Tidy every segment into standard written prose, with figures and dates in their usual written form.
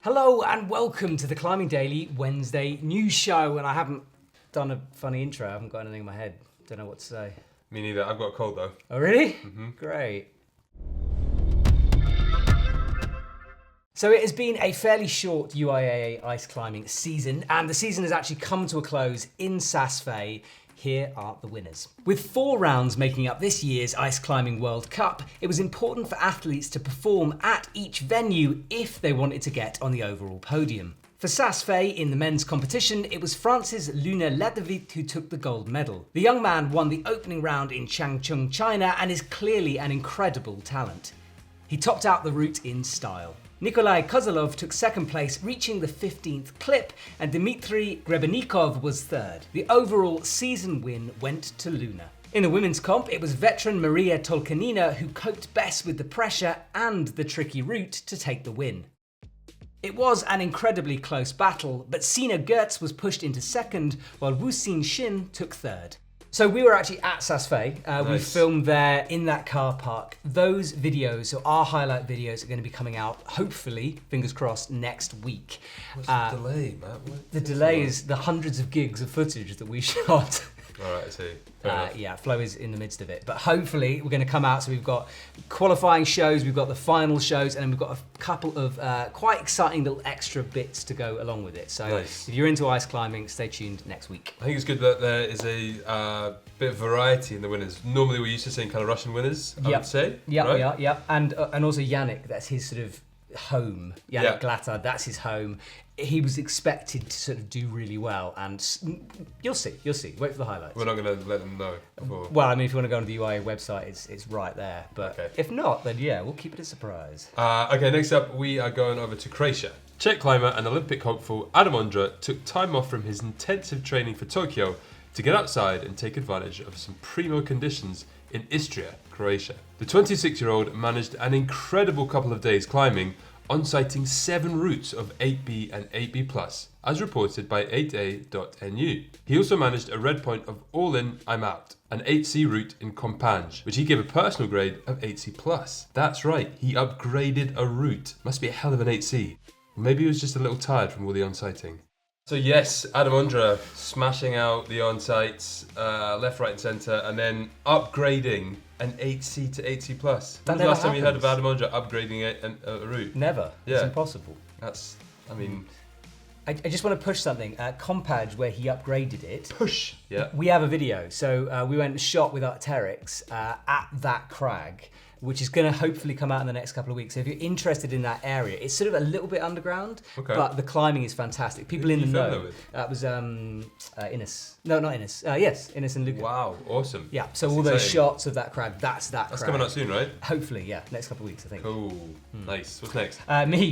Hello and welcome to the Climbing Daily Wednesday news show. And I haven't done a funny intro. I haven't got anything in my head. Don't know what to say. Me neither. I've got a cold though. Oh, really? Mm-hmm. Great. So it has been a fairly short UIAA ice climbing season, and the season has actually come to a close in Saas. Here are the winners. With 4 rounds making up this year's Ice Climbing World Cup, it was important for athletes to perform at each venue if they wanted to get on the overall podium. For Saas in the men's competition, it was France's Luna Ledevit who took the gold medal. The young man won the opening round in Changchun, China, and is clearly an incredible talent. He topped out the route in style. Nikolai Kozolov took second place, reaching the 15th clip, and Dmitry Grebenikov was third. The overall season win went to Luna. In the women's comp, it was veteran Maria Tolkanina who coped best with the pressure and the tricky route to take the win. It was an incredibly close battle, but Sina Gertz was pushed into second, while Wu Xin Xin took third. So we were actually at Saas. Nice. We filmed there in that car park. Those videos, so our highlight videos, are going to be coming out, hopefully, fingers crossed, next week. What's the delay, Matt? The delay is the hundreds of gigs of footage that we shot. All right, I see. Yeah, Flo is in the midst of it. But hopefully we're going to come out. So we've got qualifying shows, we've got the final shows, and then we've got a couple of quite exciting little extra bits to go along with it. So Nice. If you're into ice climbing, stay tuned next week. I think it's good that there is a bit of variety in the winners. Normally we're used to seeing kind of Russian winners, I would say. Yeah, right? we are, yeah. And also Yannick, that's his sort of home. Yannick Yeah. Glatter, that's his home. He was expected to sort of do really well, and you'll see. Wait for the highlights. We're not going to let them know before. Well, I mean, if you want to go on the UIA website, it's right there. But Okay. if not, then yeah, we'll keep it a surprise. Okay, next up we are going over to Croatia. Czech climber and Olympic hopeful Adam Ondra took time off from his intensive training for Tokyo to get outside and take advantage of some primo conditions in Istria, Croatia. The 26-year-old managed an incredible couple of days climbing, on-sighting 7 routes of 8B and 8B+, as reported by 8A.nu. He also managed a red point of All In, I'm Out, an 8C route in Companj, which he gave a personal grade of 8C+. That's right, he upgraded a route. Must be a hell of an 8C. Maybe he was just a little tired from all the on-sighting. So yes, Adam Ondra smashing out the on-sights, left, right and centre, and then upgrading an 8C to 8C+. When was the last time you heard of Adam Ondra upgrading a route? Never. Yeah. It's impossible. That's, I mean... I just want to push something. Compage, where he upgraded it. Push! Yeah. We have a video. So we went and shot with Arc'teryx at that crag, which is going to hopefully come out in the next couple of weeks. So if you're interested in that area, it's sort of a little bit underground, Okay. but the climbing is fantastic. People Who in the did you film know. that with? That was Innes. No, not Innes. Yes, Innes and Luca. Wow, awesome. Yeah, so That's all those exciting. shots of that crag, that's that That's crag. coming out soon, right? Hopefully, yeah, next couple of weeks, I think. Cool. Nice. What's next?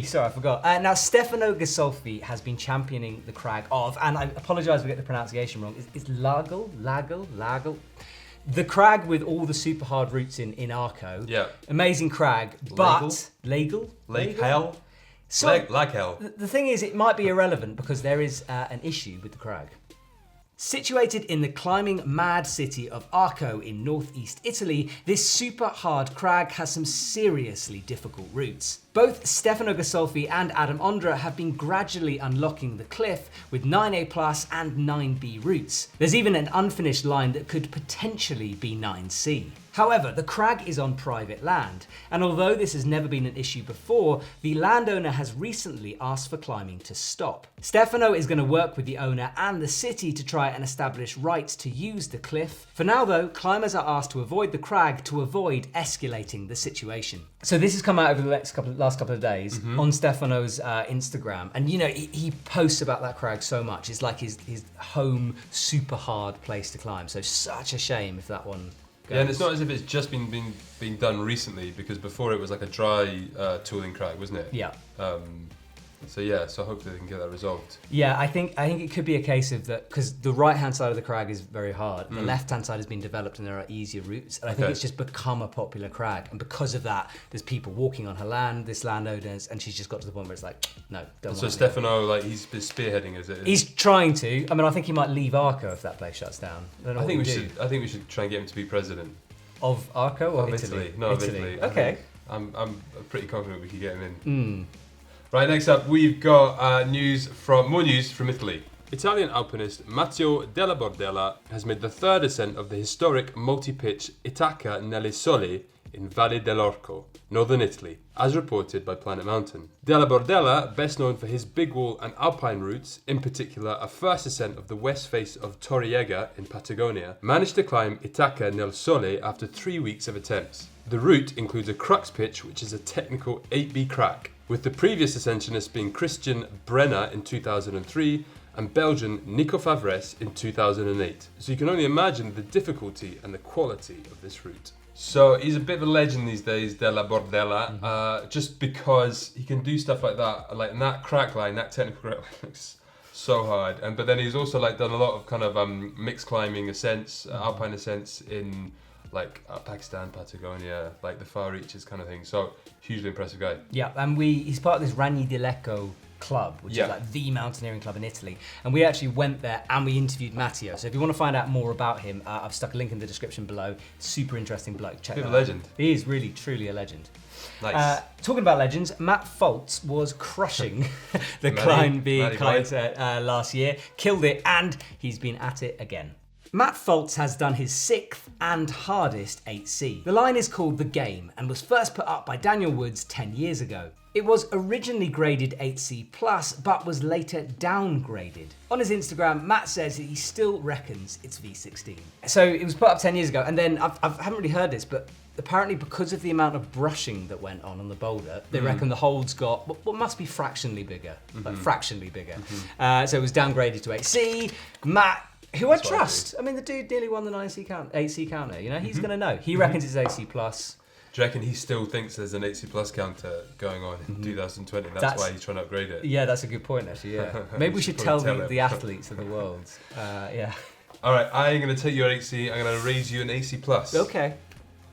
Sorry, I forgot. Now, Stefano Gasolfi has been championing the crag of, and I apologise if we get the pronunciation wrong, it's Laghel? The crag with all the super hard routes in Arco. Yeah. Amazing crag, but... Laghel? So, Laghel. the thing is, it might be irrelevant because there is an issue with the crag. Situated in the climbing mad city of Arco in northeast Italy, this super hard crag has some seriously difficult routes. Both Stefano Gasolfi and Adam Ondra have been gradually unlocking the cliff with 9A+ and 9B routes. There's even an unfinished line that could potentially be 9C. However, the crag is on private land, and although this has never been an issue before, the landowner has recently asked for climbing to stop. Stefano is going to work with the owner and the city to try and establish rights to use the cliff. For now though, climbers are asked to avoid the crag to avoid escalating the situation. So this has come out over the last couple of days on Stefano's Instagram, and you know, he posts about that crag so much. It's like his home super hard place to climb, so such a shame if that one goes. Yeah, and it's not as if it's just been done recently, because before it was like a dry tooling crag, wasn't it? Yeah. So hopefully they can get that resolved. Yeah, I think it could be a case of that, because the right-hand side of the crag is very hard. The left-hand side has been developed and there are easier routes. And I think it's just become a popular crag. And because of that, there's people walking on her land, this landowner's, and she's just got to the point where it's like, no, don't So want Stefano, like, he's spearheading, is it? He's trying to. I mean, I think he might leave Arco if that place shuts down. I don't know I think what I think we should try and get him to be president. Of Arco or Of Italy? Italy. No, of Italy. Okay. I'm pretty confident we could get him in. Right, next up, we've got more news from Italy. Italian alpinist Matteo della Bordella has made the third ascent of the historic multi-pitch Itaca nelle Sole in Valle dell'Arco, northern Italy, as reported by Planet Mountain. Della Bordella, best known for his big wall and Alpine routes, in particular a first ascent of the west face of Torriega in Patagonia, managed to climb Itaca nel Sole after 3 weeks of attempts. The route includes a crux pitch, which is a technical 8B crack, with the previous ascensionist being Christian Brenner in 2003 and Belgian Nico Favres in 2008. So you can only imagine the difficulty and the quality of this route. So he's a bit of a legend these days, Della Bordella, just because he can do stuff like that, like that crack line, that technical crack line looks so hard. But then he's also like done a lot of kind of mixed climbing ascents, alpine ascents in like Pakistan, Patagonia, like the far reaches kind of thing. So hugely impressive guy. Yeah, and he's part of this Ragni di Lecco club, which is like the mountaineering club in Italy. And we actually went there and we interviewed Matteo. So if you want to find out more about him, I've stuck a link in the description below. Super interesting bloke. Check Bit that of a out. legend. He is really, truly a legend. Nice. Talking about legends, Matt Foltz was crushing the climb being climbed last year, killed it, and he's been at it again. Matt Foltz has done his 6th and hardest 8C. The line is called The Game and was first put up by Daniel Woods 10 years ago. It was originally graded 8C+, but was later downgraded. On his Instagram, Matt says that he still reckons it's V16. So it was put up 10 years ago, and then I haven't really heard this, but apparently because of the amount of brushing that went on the boulder, they reckon the holes got what must be fractionally bigger, like fractionally bigger. So it was downgraded to 8C. Matt, who I trust. I mean, the dude nearly won the 8C counter. You know, he's gonna know. He reckons it's 8C+. Do you reckon he still thinks there's an 8C+ counter going on in 2020? That's why he's trying to upgrade it. Yeah, that's a good point, actually. Yeah, maybe we should tell the athletes of the world. Yeah. All right, I'm going to take your 8C. I'm going to raise you an 8C+. Okay.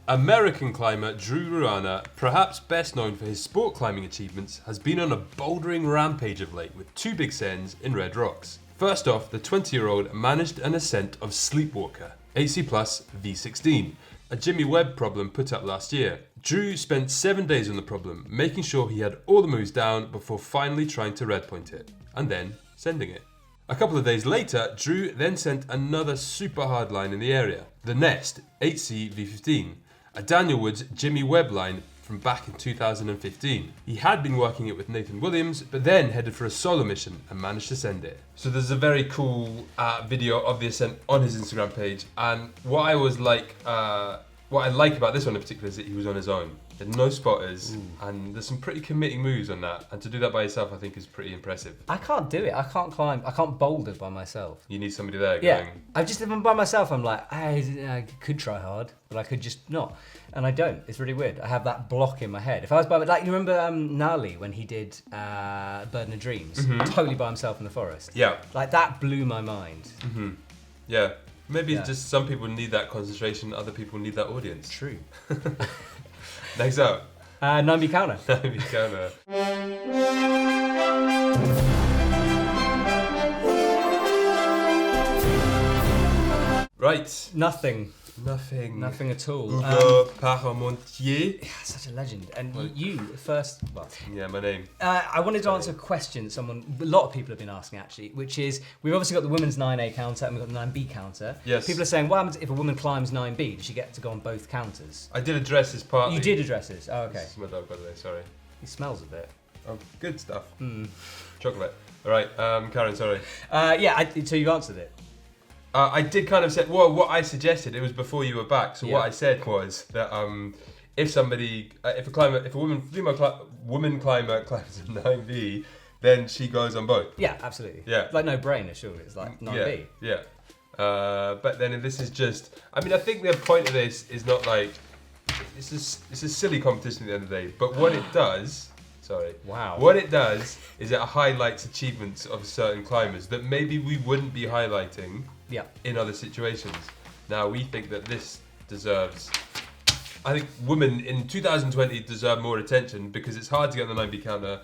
American climber Drew Ruana, perhaps best known for his sport climbing achievements, has been on a bouldering rampage of late with 2 big sends in red rocks. First off, the 20-year-old managed an ascent of Sleepwalker, 8C+ V16, a Jimmy Webb problem put up last year. Drew spent 7 days on the problem, making sure he had all the moves down before finally trying to red point it, and then sending it. A couple of days later, Drew then sent another super hard line in the area, the Nest 8C V15, a Daniel Woods Jimmy Webb line from back in 2015. He had been working it with Nathan Williams, but then headed for a solo mission and managed to send it. So there's a very cool video of the ascent on his Instagram page, and what I like about this one in particular is that he was on his own. There's no spotters, and there's some pretty committing moves on that. And to do that by yourself, I think, is pretty impressive. I can't do it. I can't climb. I can't boulder by myself. You need somebody there Yeah. going. If I'm by myself, I'm like, I could try hard, but I could just not. And I don't. It's really weird. I have that block in my head. If I was by, like, you remember Nali when he did Burden of Dreams? Totally by himself in the forest. Yeah. Like, that blew my mind. Yeah. Maybe it's just some people need that concentration, other people need that audience. True. Next up. 9B counter. 9B counter. Right. Nothing. Nothing. Nothing at all. Hugo Parmentier. Yeah, such a legend. And you first. Well, yeah, my name. I wanted to answer a question a lot of people have been asking actually, which is we've obviously got the women's 9A counter and we've got the 9B counter. Yes. People are saying, what happens if a woman climbs 9B? Does she get to go on both counters? I did address this partly. You did address this. Oh, okay. This is my dog, by the way. Sorry. He smells a bit. Oh, good stuff. Chocolate. All right, Karen. Sorry. So you've answered it. I did kind of say, well, what I suggested, it was before you were back. So what I said was that if a woman climber climbs a 9B, then she goes on both. Yeah, absolutely. Yeah. Like no brainer, surely. It's like 9B. Yeah. But then this is just, I mean, I think the point of this is not like, it's a silly competition at the end of the day. But what it does, what it does is it highlights achievements of certain climbers that maybe we wouldn't be highlighting in other situations. Now, we think that this deserves, I think women in 2020 deserve more attention because it's hard to get on the 9B counter,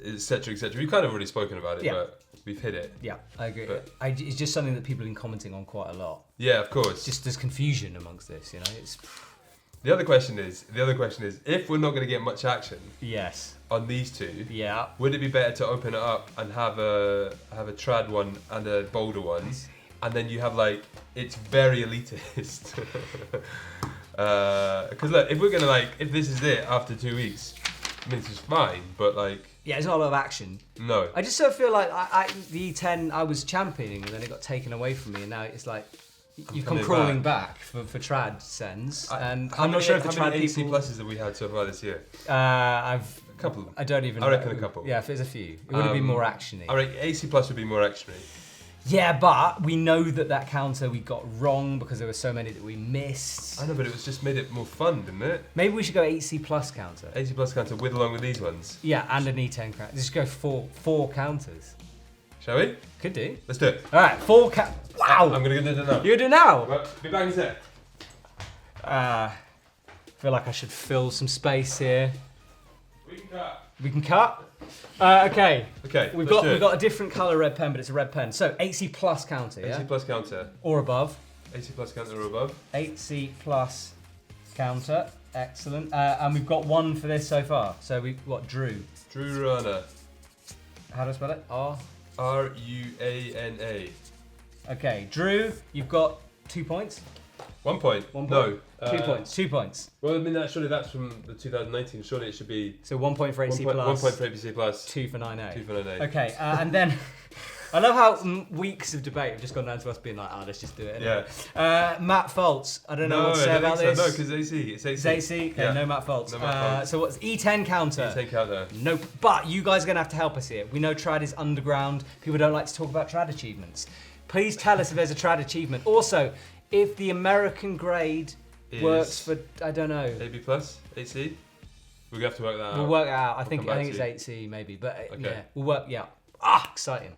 etc., etc. We've kind of already spoken about it, but we've hit it. Yeah, I agree. It's just something that people have been commenting on quite a lot. Yeah, of course. Just there's confusion amongst this, you know. The other question is, if we're not going to get much action Yes. on these two, Yeah. would it be better to open it up and have a trad one and a boulder one, and then you have like it's very elitist? Because look, if we're gonna if this is it after 2 weeks, I mean, this is fine, but like. Yeah, there's not a lot of action. No. I just sort of feel like the E10 I was championing and then it got taken away from me, and now it's like you've come crawling back for trad sends. And I'm not sure if the trad many people. AC pluses have we had so far this year? I've A couple. I don't even. I reckon know. a couple. Yeah, if there's a few, it would have been more actiony. I reckon AC plus would be more actiony. Yeah, but we know that counter we got wrong because there were so many that we missed. I know, but it was just made it more fun, didn't it? Maybe we should go 8C plus counter. 80 plus counter along with these ones. Yeah, and an E10 counter. Just go four counters. Shall we? Could do. Let's do it. All right, Wow! I'm gonna do it now. You gonna do it now? Well, be back in a sec. Feel like I should fill some space here. We can cut. We can cut. Okay. Okay. We've got a different colour red pen, but it's a red pen. So 8C plus counter, yeah? 80 plus counter. Or above. 80 plus counter or above. 8C plus counter. Excellent. And we've got one for this so far. So we Drew. Drew Ruana. How do I spell it? Ruana. Okay, Drew, you've got 2 points. 1 point. 1 point. No. 2 points. 2 points. Well, I mean, surely that's from the 2019. Surely it should be. So 1 point for 8C plus. 1 point for ABC plus. 2 for 9A. 2 for 9A. Okay, and then I love how weeks of debate have just gone down to us being like, let's just do it. Anyway. Yeah. Matt Foltz, I don't know what to say about this. No, because AC. It's AC. It's AC. Okay, Yeah. no Matt Foltz. No Matt Foltz. So what's E10 counter? E10 counter. Nope. But you guys are gonna have to help us here. We know trad is underground. People don't like to talk about trad achievements. Please tell us if there's a trad achievement. Also, if the American grade works for, I don't know. AB plus, AC? We're gonna have to work that out. We'll work it out. I We'll think come back it's to you. 8C maybe, but Okay. yeah, we'll work. Yeah. Exciting.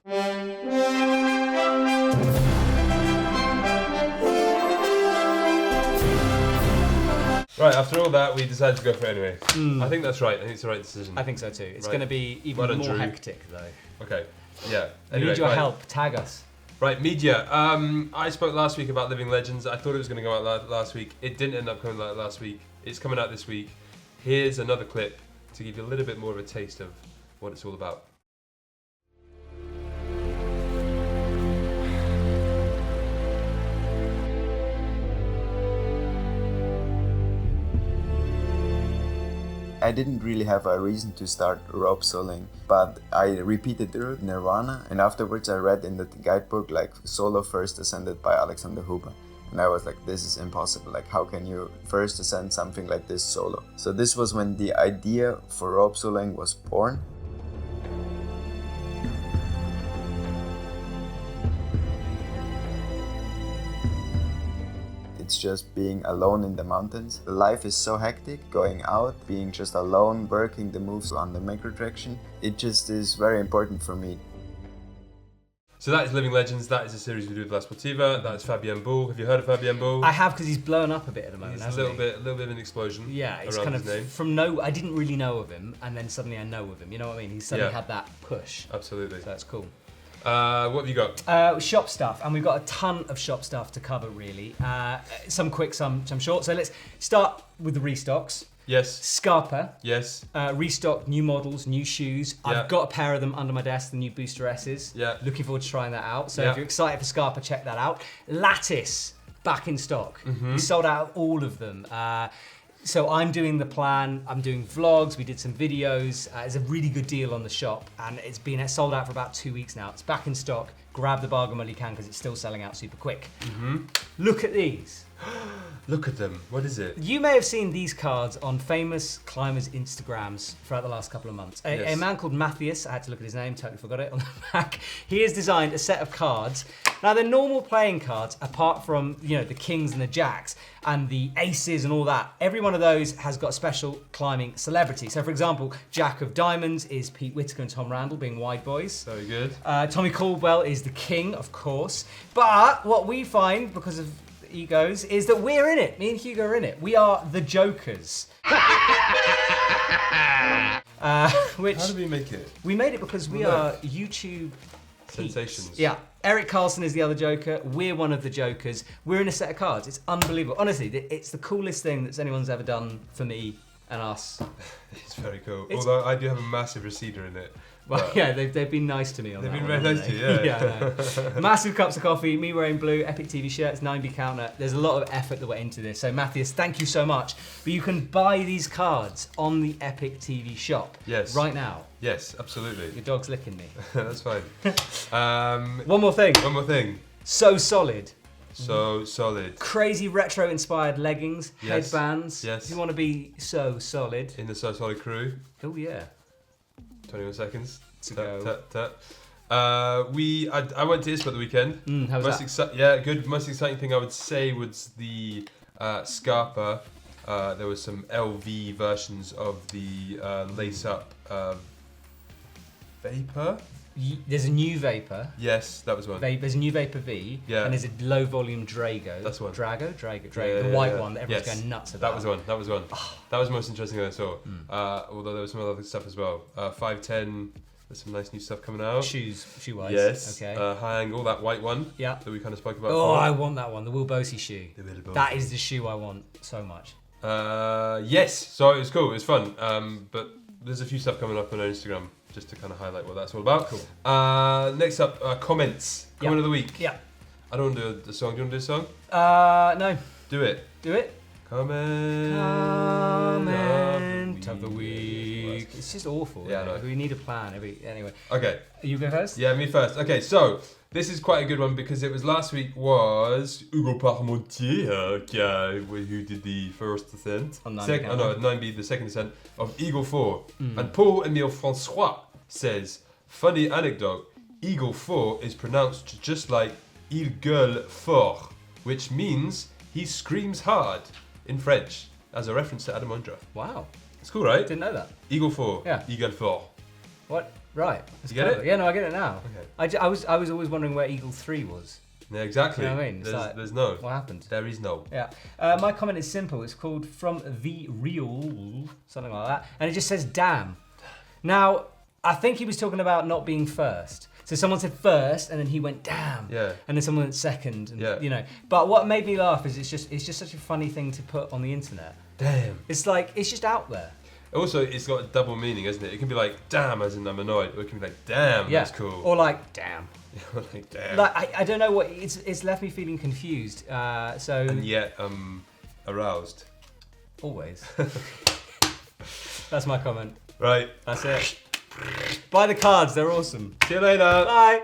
Right, after all that, we decided to go for it anyway. I think that's right. I think it's the right decision. I think so too. It's Right. going to be even Well done, more Drew. hectic though. Okay. Yeah. We Anyway, need your right. help. Tag us. Right, media. I spoke last week about Living Legends. I thought it was going to go out last week. It didn't end up coming out last week. It's coming out this week. Here's another clip to give you a little bit more of a taste of what it's all about. I didn't really have a reason to start rope soloing, but I repeated the route Nirvana, and afterwards I read in the guidebook like solo first ascended by Alexander Huber. And I was like, this is impossible, like how can you first ascend something like this solo? So this was when the idea for rope soloing was born. It's just being alone in the mountains. Life is so hectic, going out, being just alone, working the moves on the macro traction. It just is very important for me. So that is Living Legends. That is a series we do with La Sportiva. That is Fabien Bull. Have you heard of Fabien Bull? I have, because he's blown up a bit at the moment. He's a hasn't little bit of an explosion. Yeah, it's around kind his of name. from no. I didn't really know of him, and then suddenly I know of him. You know what I mean? He's suddenly Yeah. had that push. Absolutely. So that's cool. What have you got? Shop stuff, and we've got a ton of shop stuff to cover, really. Some quick, some short. So let's start with the restocks. Yes. Scarpa, Yes. restock, new models, new shoes. Yeah. I've got a pair of them under my desk, the new Booster S's. Yeah. Looking forward to trying that out. So Yeah. if you're excited for Scarpa, check that out. Lattice, back in stock. We sold out all of them. So I'm doing the plan, I'm doing vlogs, we did some videos. It's a really good deal on the shop, and it's been sold out for about 2 weeks now. It's back in stock. Grab the bargain while you can, because it's still selling out super quick. Look at these. Look at them. What is it? You may have seen these cards on famous climbers' Instagrams throughout the last couple of months. A Yes. man called Matthias, I had to look at his name, totally forgot it on the back. He has designed a set of cards. Now they're normal playing cards, apart from the kings and the jacks and the aces and all that. Every one of those has got a special climbing celebrity. So for example, Jack of Diamonds is Pete Whitaker and Tom Randall, being wide boys. Very good. Tommy Caldwell is the king, of course. But what we find, because of egos, is that we're in it. Me and Hugo are in it. We are the Jokers. Which How did we make it? we made it because we are YouTube Sensations. Yeah. Eric Carlson is the other Joker. We're one of the Jokers. We're in a set of cards. It's unbelievable. Honestly, it's the coolest thing that anyone's ever done for me and us. It's very cool. Although I do have a massive receiver in it. Well, yeah, they've been nice to me on that. They've been one, very nice to you, yeah. I know. Massive cups of coffee, me wearing blue, EpicTV shirts, 9B counter. There's a lot of effort that went into this. So, Matthias, thank you so much. But you can buy these cards on the EpicTV shop right now. Yes, absolutely. Your dog's licking me. That's fine. One more thing. One more thing. So solid. So solid. Crazy retro-inspired leggings, Yes. headbands. Yes. If you want to be so solid. In the So Solid crew. Oh, yeah. 21 seconds. To go. I went to ISPA the weekend. How was that? Yeah, good. Most exciting thing I would say was the Scarpa. There was some LV versions of the lace-up Vapor. There's a new Vapor. Yes, that was one. There's a new Vapor V. Yeah. And there's a low volume Drago. That's one. Drago. Yeah, the white one that everyone's Yes. going nuts about. That was one. That was one. That was the most interesting thing I saw. Although there was some other stuff as well. 510. There's some nice new stuff coming out. Shoe-wise. Yes. Okay. High angle, that white one. Yeah. That we kind of spoke about. Oh, before. I want that one. The Will Bosey shoe. The Will Bosey. That is the shoe I want so much. Yes. So it was cool. It was fun. But there's a few stuff coming up on our Instagram just to kind of highlight what that's all about. Cool. Next up, comments. Comment of the week. Yeah. I don't want to do a song. Do you want to do a song? No. Do it. Do it. Comment of the week. It's just awful. Yeah, I know. We need a plan. Anyway. Okay. You go first? Yeah, me first. Okay, so this is quite a good one because it was last week was Hugo Parmentier who did the first ascent. On 9B count. 9B, the second ascent of Eagle 4. And Paul-Emile François says, funny anecdote, Eagle 4 is pronounced just like Il gueule fort, which means he screams hard in French, as a reference to Adam Ondra. Wow. It's cool, right? Didn't know that. Eagle 4, Yeah. Il gueule fort. What? Right. That's You get clever. it? Yeah, no, I get it now. Okay. I was always wondering where Eagle 3 was. Yeah, exactly. You know what I mean? It's There's no. What happened? There is no. Yeah. My comment is simple. It's called From the Real, something like that. And it just says, damn. Now, I think he was talking about not being first. So someone said first, and then he went, damn. Yeah. And then someone went second. And, Yeah. You know. But what made me laugh is it's just such a funny thing to put on the internet. Damn. It's like, it's just out there. Also, it's got a double meaning, isn't it? It can be like, damn, as in I'm annoyed, or it can be like, damn, Yeah. that's cool. Or like, damn. like, damn. Like, I don't know what, it's left me feeling confused. So. And yet, aroused. Always. That's my comment. Right. That's it. Buy the cards, they're awesome. See you later. Bye.